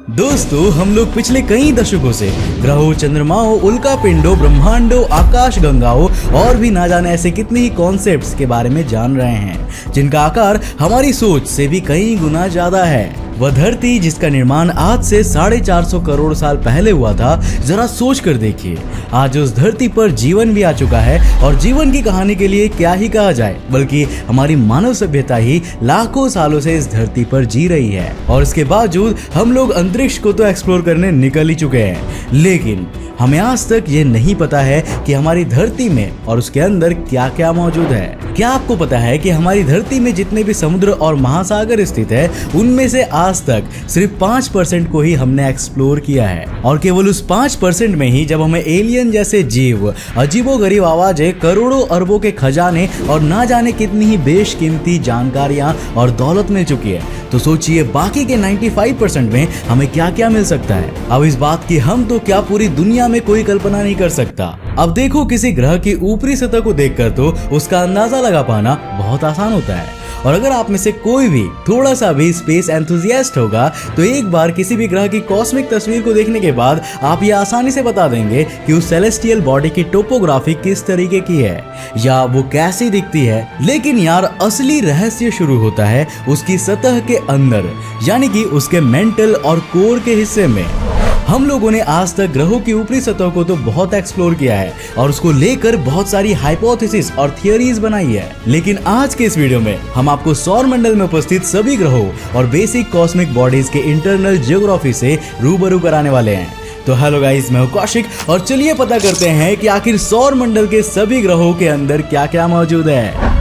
दोस्तों, हम लोग पिछले कई दशकों से ग्रहों, चंद्रमाओं, उल्कापिंडों, ब्रह्मांडों, आकाश गंगाओं और भी ना जाने ऐसे कितने ही कॉन्सेप्ट्स के बारे में जान रहे हैं जिनका आकार हमारी सोच से भी कई गुना ज्यादा है। वह धरती जिसका निर्माण आज से 450 करोड़ साल पहले हुआ था, जरा सोच कर देखिए, आज उस धरती पर जीवन भी आ चुका है। और जीवन की कहानी के लिए क्या ही कहा जाए, बल्कि हमारी मानव सभ्यता ही लाखों सालों से इस धरती पर जी रही है। और इसके बावजूद हम लोग अंतरिक्ष को तो एक्सप्लोर करने निकल ही चुके हैं, लेकिन हमें आज तक ये नहीं पता है कि हमारी धरती में और उसके अंदर क्या क्या मौजूद है। क्या आपको पता है कि हमारी धरती में जितने भी समुद्र और महासागर स्थित है, उनमें से आज तक सिर्फ 5% को ही हमने एक्सप्लोर किया है। और केवल उस 5% में ही जब हमें एलियन जैसे जीव, अजीबोगरीब आवाजें, करोड़ों अरबों के खजाने और ना जाने कितनी ही बेशकीमती जानकारियां और दौलत मिल चुकी है, तो सोचिए बाकी के 95% में हमें क्या क्या मिल सकता है। अब इस बात की हम तो क्या पूरी दुनिया में कोई कल्पना नहीं कर सकता। अब देखो, किसी ग्रह की ऊपरी सतह को देखकर तो उसका अंदाजा लगा पाना बहुत आसान होता है। और अगर आप में से कोई भी थोड़ा सा भी स्पेस एंथुसियास्ट होगा, तो एक बार किसी भी ग्रह की कॉस्मिक तस्वीर को देखने के बाद आप ये आसानी से बता देंगे कि उस सेलेस्टियल बॉडी की टोपोग्राफी किस तरीके की है या वो कैसी दिखती है। लेकिन यार, असली रहस्य शुरू होता है उसकी सतह के अंदर, यानी कि उसके मेंटल और कोर के हिस्से में। हम लोगों ने आज तक ग्रहों की ऊपरी सतह को तो बहुत एक्सप्लोर किया है और उसको लेकर बहुत सारी हाइपोथेसिस और थियरीज बनाई है, लेकिन आज के इस वीडियो में हम आपको सौर मंडल में उपस्थित सभी ग्रहों और बेसिक कॉस्मिक बॉडीज के इंटरनल जियोग्राफी से रूबरू कराने वाले हैं। तो हेलो गाइस, मैं हूं कौशिक और चलिए पता करते हैं कि आखिर सौर मंडल के सभी ग्रहों के अंदर क्या क्या मौजूद है।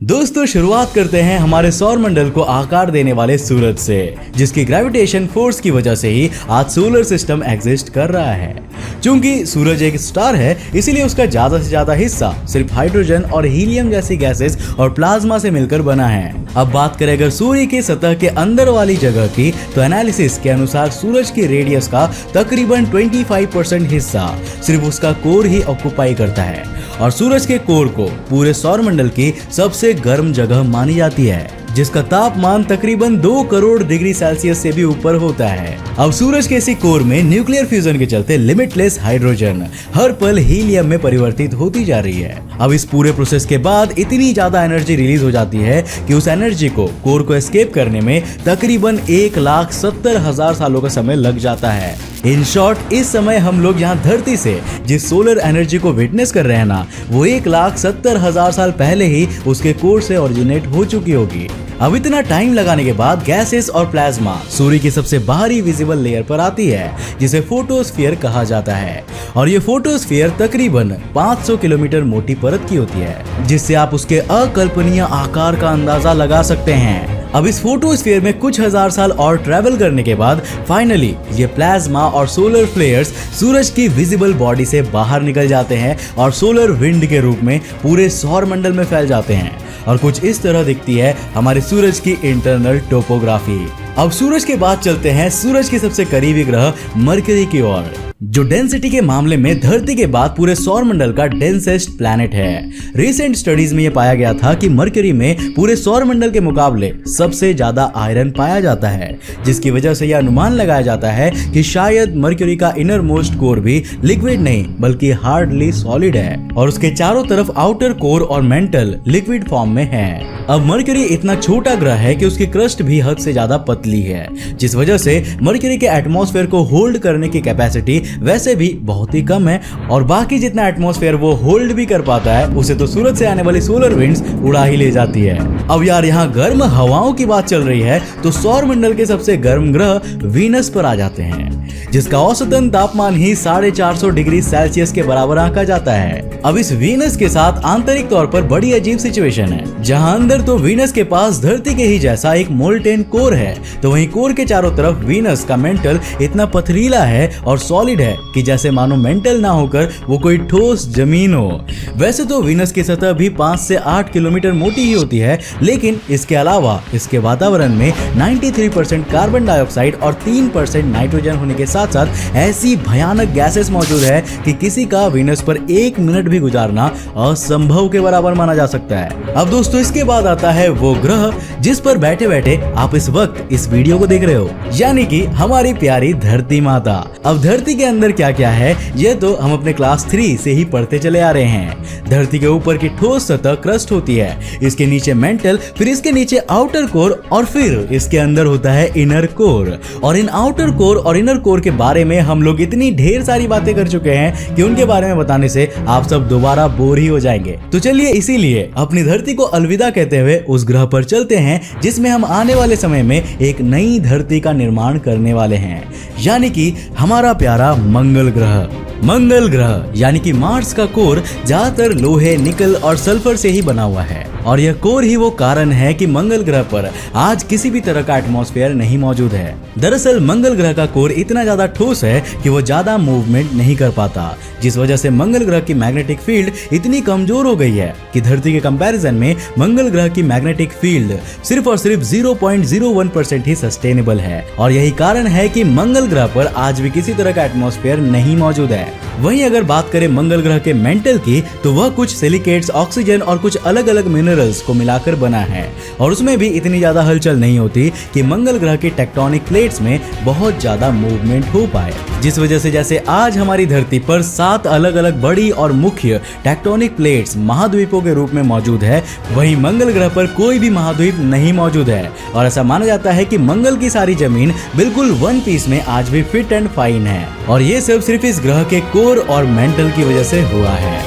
दोस्तों, शुरुआत करते हैं हमारे सौर मंडल को आकार देने वाले सूरज से, जिसकी ग्रेविटेशन फोर्स की वजह से ही आज सोलर सिस्टम एग्जिस्ट कर रहा है। चूंकि सूरज एक स्टार है, इसीलिए उसका ज्यादा से ज्यादा हिस्सा सिर्फ हाइड्रोजन और हीलियम जैसी गैसेस और प्लाज्मा से मिलकर बना है। अब बात करें अगर सूर्य की सतह के अंदर वाली जगह की, तो एनालिसिस के अनुसार सूरज की रेडियस का तकरीबन 25% हिस्सा सिर्फ उसका कोर ही ऑक्युपाई करता है। और सूरज के कोर को पूरे सौर मंडल की सबसे गर्म जगह मानी जाती है, जिसका तापमान तकरीबन 2 करोड़ डिग्री सेल्सियस से भी ऊपर होता है। अब सूरज के इसी कोर में न्यूक्लियर फ्यूजन के चलते लिमिटलेस हाइड्रोजन हर पल हीलियम में परिवर्तित होती जा रही है। अब इस पूरे प्रोसेस के बाद इतनी ज्यादा एनर्जी रिलीज हो जाती है कि उस एनर्जी को कोर को एस्केप करने में तकरीबन 1,70,000 सालों का समय लग जाता है। इन शॉर्ट, इस समय हम लोग यहाँ धरती से जिस सोलर एनर्जी को विटनेस कर रहे हैं ना, वो 1,70,000 साल पहले ही उसके कोर से ओरिजिनेट हो चुकी होगी। अब इतना टाइम लगाने के बाद गैसेस और प्लाज्मा सूर्य की सबसे बाहरी विजिबल लेयर पर आती है, जिसे फोटोस्फीयर कहा जाता है। और ये फोटोस्फीयर तकरीबन 500 किलोमीटर मोटी परत की होती है, जिससे आप उसके अकल्पनीय आकार का अंदाजा लगा सकते हैं। अब इस फोटोस्फीयर में कुछ हजार साल और ट्रैवल करने के बाद फाइनली ये प्लाज्मा और सोलर फ्लेयर्स सूरज की विजिबल बॉडी से बाहर निकल जाते हैं और सोलर विंड के रूप में पूरे सौर मंडल में फैल जाते हैं। और कुछ इस तरह दिखती है हमारे सूरज की इंटरनल टोपोग्राफी। अब सूरज के बाद चलते हैं सूरज के सबसे करीबी ग्रह मरकरी की ओर, जो डेंसिटी के मामले में धरती के बाद पूरे सौर मंडल का डेंसेस्ट प्लैनेट है। रिसेंट स्टडीज में यह पाया गया था कि मरकरी में पूरे सौर मंडल के मुकाबले सबसे ज्यादा आयरन पाया जाता है, जिसकी वजह से यह अनुमान लगाया जाता है कि शायद मरकरी का इनर मोस्ट कोर भी लिक्विड नहीं बल्कि हार्डली सॉलिड है और उसके चारों तरफ आउटर कोर और मेंटल लिक्विड फॉर्म में है। अब मरकरी इतना छोटा ग्रह है कि उसकी क्रस्ट भी हद से ज्यादा पतली है, जिस वजह से मरकरी के एटमॉस्फेयर को होल्ड करने की कैपेसिटी वैसे भी बहुत ही कम है। और बाकी जितना एटमॉस्फेयर वो होल्ड भी कर पाता है, उसे तो सूरज से आने वाली सोलर विंड्स उड़ा ही ले जाती है। अब यार, यहाँ गर्म हवाओं की बात चल रही है, तो सौर मंडल के सबसे गर्म ग्रह वीनस पर आ जाते हैं, जिसका औसतन तापमान ही 450 डिग्री सेल्सियस के बराबर आंका जाता है। अब इस वीनस के साथ आंतरिक तौर पर बड़ी अजीब सिचुएशन है, जहां अंदर तो वीनस के पास धरती के ही जैसा एक मोल्टेन कोर है, तो वहीं कोर के चारों तरफ वीनस का मेंटल इतना पथरीला है और सॉलिड है कि जैसे मानो मेंटल ना होकर वो कोई ठोस जमीन हो। वैसे तो वीनस की सतह भी 5 से 8 किलोमीटर मोटी ही होती है, लेकिन इसके अलावा इसके वातावरण में 93% कार्बन डाइऑक्साइड और 3% नाइट्रोजन होने के साथ साथ ऐसी भयानक गैसेस मौजूद है कि किसी का वीनस पर 1 मिनट भी गुजारना असंभव के बराबर माना जा सकता है। अब दोस्तों, इसके बाद आता है वो ग्रह जिस पर बैठे बैठे आप इस वक्त इस वीडियो को देख रहे हो, यानी कि हमारी प्यारी धरती माता। अब धरती के अंदर क्या क्या है ये तो हम अपने क्लास 3 से ही पढ़ते चले आ रहे हैं। धरती के ऊपर की ठोस सतह क्रस्ट होती है, इसके नीचे मेंटल, फिर इसके नीचे आउटर कोर और फिर इसके अंदर होता है इनर कोर। और इन आउटर कोर और इनर कोर के बारे में हम लोग इतनी ढेर सारी बातें कर चुके हैं कि उनके बारे में बताने से आप सब दोबारा बोर ही हो जाएंगे। तो चलिए इसीलिए अपनी धरती को अलविदा कहते हुए उस ग्रह पर चलते हैं जिसमें हम आने वाले समय में एक नई धरती का निर्माण करने वाले हैं, यानी कि हमारा प्यारा मंगल ग्रह। मंगल ग्रह यानी कि मार्स का कोर ज्यादातर लोहे, निकल और सल्फर से ही बना हुआ है और यह कोर ही वो कारण है कि मंगल ग्रह पर आज किसी भी तरह का एटमॉस्फेयर नहीं मौजूद है। दरअसल मंगल ग्रह का कोर इतना ज्यादा ठोस है कि वो ज्यादा मूवमेंट नहीं कर पाता, जिस वजह से मंगल ग्रह की मैग्नेटिक फील्ड इतनी कमजोर हो गई है कि धरती के कंपैरिजन में मंगल ग्रह की मैग्नेटिक फील्ड सिर्फ और सिर्फ 0.01% ही सस्टेनेबल है। और यही कारण है कि मंगल ग्रह पर आज भी किसी तरह का एटमॉस्फेयर नहीं मौजूद है। वहीं अगर बात करें मंगल ग्रह के मेंटल की, तो वह कुछ सिलिकेट्स, ऑक्सीजन और कुछ अलग अलग मिनरल्स को मिलाकर बना है और उसमें भी इतनी ज्यादा हलचल नहीं होती कि मंगल ग्रह की टेक्टोनिक प्लेट्स में बहुत ज्यादा मूवमेंट हो पाए, जिस वजह से जैसे आज हमारी धरती पर 7 अलग अलग बड़ी और मुख्य टेक्टोनिक प्लेट्स महाद्वीपों के रूप में मौजूद है, वहीं मंगल ग्रह पर कोई भी महाद्वीप नहीं मौजूद है। और ऐसा माना जाता है कि मंगल की सारी जमीन बिल्कुल वन पीस में आज भी फिट एंड फाइन है और ये सब सिर्फ इस ग्रह के कोर और मेंटल की वजह से हुआ है।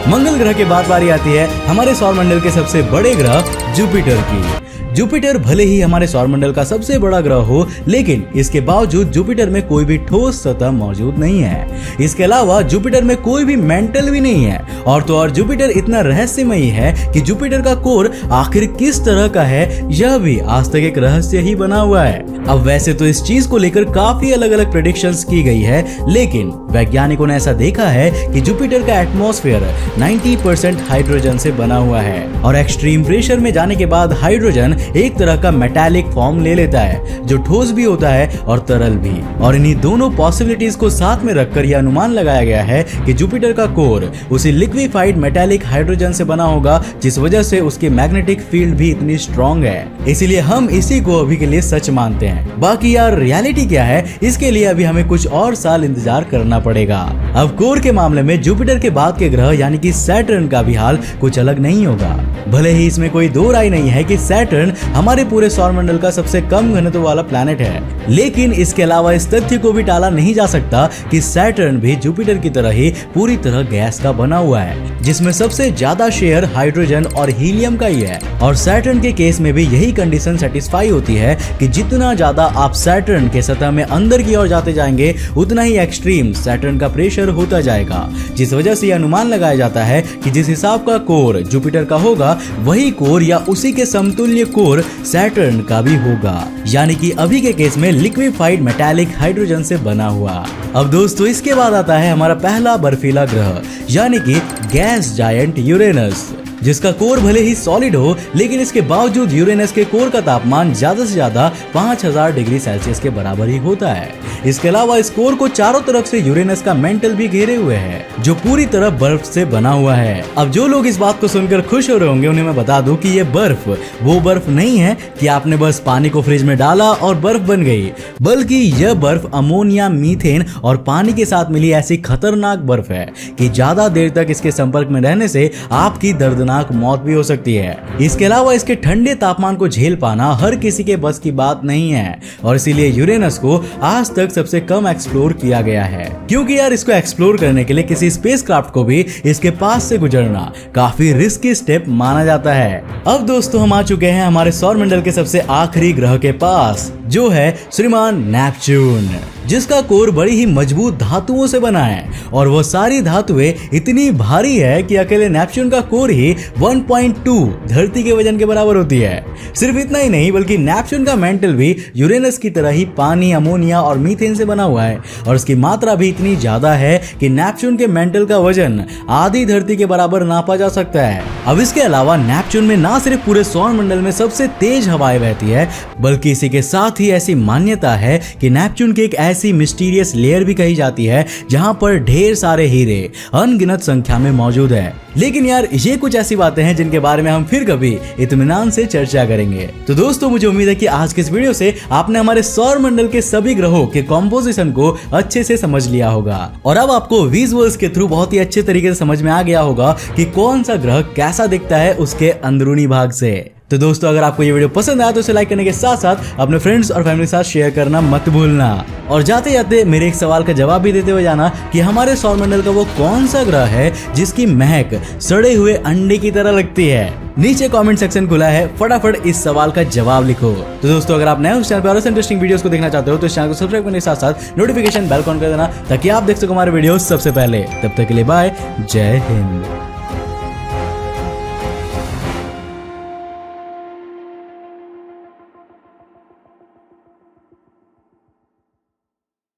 मंगल ग्रह के बाद बारी आती है हमारे सौरमंडल के सबसे बड़े ग्रह जुपिटर की। जुपिटर भले ही हमारे सौरमंडल का सबसे बड़ा ग्रह हो, लेकिन इसके बावजूद जुपिटर में कोई भी ठोस सतह मौजूद नहीं है। इसके अलावा जुपिटर में कोई भी मेंटल भी नहीं है और तो और जुपिटर इतना रहस्यमयी है कि जुपिटर का कोर आखिर किस तरह का है यह भी आज तक एक रहस्य ही बना हुआ है। अब वैसे तो इस चीज को लेकर काफी अलग अलग प्रेडिक्शंस की गई है, लेकिन वैज्ञानिकों ने ऐसा देखा है कि जुपिटर का एटमॉस्फेयर 90% हाइड्रोजन से बना हुआ है और एक्सट्रीम प्रेशर में जाने के बाद हाइड्रोजन एक तरह का मेटालिक फॉर्म ले लेता है जो ठोस भी होता है और तरल भी। और इन्हीं दोनों पॉसिबिलिटीज को साथ में रखकर यह अनुमान लगाया गया है कि जुपिटर का कोर उसी लिक्विफाइड मेटालिक हाइड्रोजन से बना होगा, जिस वजह से उसकी मैग्नेटिक फील्ड भी इतनी स्ट्रॉन्ग है। इसीलिए हम इसी को अभी के लिए सच मानते हैं। बाकी यार रियलिटी क्या है, इसके लिए अभी हमें कुछ और साल इंतजार करना पड़ेगा। अब कोर के मामले में जुपिटर के बाद के ग्रह यानी कि सैटर्न का भी हाल कुछ अलग नहीं होगा। भले ही इसमें कोई दो राय नहीं है कि सैटर्न हमारे पूरे सौरमंडल का सबसे कम घनत्व वाला प्लैनेट है, लेकिन इसके अलावा इस तथ्य को भी टाला नहीं जा सकता कि सैटर्न भी जुपिटर की तरह ही पूरी तरह गैस का बना हुआ है, जिसमें सबसे ज्यादा शेयर हाइड्रोजन और हीलियम का ही है। और सैटर्न के केस में भी यही कंडीशन सेटिस्फाई होती है कि जितना ज्यादा आप सैटर्न के सतह में अंदर की ओर जाते जाएंगे उतना ही एक्सट्रीम सैटर्न का प्रेशर होता जाएगा, जिस वजह से यह अनुमान लगाया जाता है कि जिस हिसाब का कोर जुपिटर का होगा वही कोर या उसी के समतुल्य कोर सैटर्न का भी होगा, यानी कि अभी के केस में लिक्विफाइड मेटालिक हाइड्रोजन से बना हुआ। अब दोस्तों इसके बाद आता है हमारा पहला बर्फीला ग्रह यानी कि गैस जायंट यूरेनस, जिसका कोर भले ही सॉलिड हो, लेकिन इसके बावजूद यूरेनस के कोर का तापमान ज्यादा से ज्यादा 5000 डिग्री सेल्सियस के बराबर ही होता है। इसके अलावा इस कोर को चारों तरफ से यूरेनस का मेंटल भी घेरे हुए है जो पूरी तरह बर्फ से बना हुआ है। अब जो लोग इस बात को सुनकर खुश हो रहे होंगे उन्हें मैं बता दूं कि ये बर्फ वो बर्फ नहीं है कि आपने बस पानी को फ्रिज में डाला और बर्फ बन गई, बल्कि यह बर्फ अमोनिया, मीथेन और पानी के साथ मिली ऐसी खतरनाक बर्फ है कि ज्यादा देर तक इसके संपर्क में रहने से आपकी दर्दनाक मौत भी हो सकती है। इसके अलावा इसके ठंडे तापमान को झेल पाना हर किसी के बस की बात नहीं है और इसीलिए यूरेनस को आज तक सबसे कम एक्सप्लोर किया गया है, क्योंकि यार इसको एक्सप्लोर करने के लिए किसी स्पेसक्राफ्ट को भी इसके पास से गुजरना काफी रिस्की स्टेप माना जाता है। अब दोस्तों हम आ चुके हैं हमारे सौरमंडल के सबसे आखिरी ग्रह के पास, जो है श्रीमान नेपच्यून, जिसका कोर बड़ी ही मजबूत धातुओं से बना है और वो सारी धातुएं इतनी भारी है कि अकेले नेपच्यून का कोर ही 1.2 धरती के वजन के बराबर होती है। सिर्फ इतना ही नहीं बल्कि नेपच्यून का मेंटल भी यूरेनस की तरह ही पानी, अमोनिया और मीथेन से बना हुआ है और उसकी मात्रा भी इतनी ज्यादा है कि नेपच्यून के मेंटल का वजन आधी धरती के बराबर नापा जा सकता है। अब इसके अलावा नेपच्यून में ना सिर्फ पूरे सौरमंडल में सबसे तेज हवाएं बहती है, बल्कि इसी के साथ ही ऐसी मान्यता है कि नेपच्यून की एक ऐसी मिस्टीरियस लेयर भी कही जाती है जहां पर ढेर सारे हीरे अनगिनत संख्या में मौजूद है। लेकिन यार ये कुछ ऐसी बातें हैं जिनके बारे में हम फिर कभी इत्मीनान से चर्चा करेंगे। तो दोस्तों मुझे उम्मीद है कि आज के इस वीडियो से आपने हमारे सौर मंडल के सभी ग्रहों के कॉम्पोजिशन को अच्छे से समझ लिया होगा और अब आपको विजुअल्स के थ्रू बहुत ही अच्छे तरीके से समझ में आ गया होगा कि कौन सा ग्रह कैसा दिखता है उसके अंदरूनी भाग से। तो दोस्तों अगर आपको ये वीडियो पसंद आया तो इसे लाइक करने के साथ साथ अपने फ्रेंड्स और फैमिली के साथ शेयर करना मत भूलना और जाते जाते मेरे एक सवाल का जवाब भी देते हुए जाना कि हमारे सौरमंडल का वो कौन सा ग्रह है जिसकी महक सड़े हुए अंडे की तरह लगती है। नीचे कमेंट सेक्शन खुला है, फटाफट इस सवाल का जवाब लिखो। तो दोस्तों अगर आप नए उस चैनल पर और ऐसे इंटरेस्टिंग वीडियोस को देखना चाहते हो तो इस चैनल को सब्सक्राइब करने के साथ साथ नोटिफिकेशन बेल ऑन कर देना ताकि आप देख सको हमारे वीडियो सबसे पहले। तब तक के लिए बाय, जय हिंद।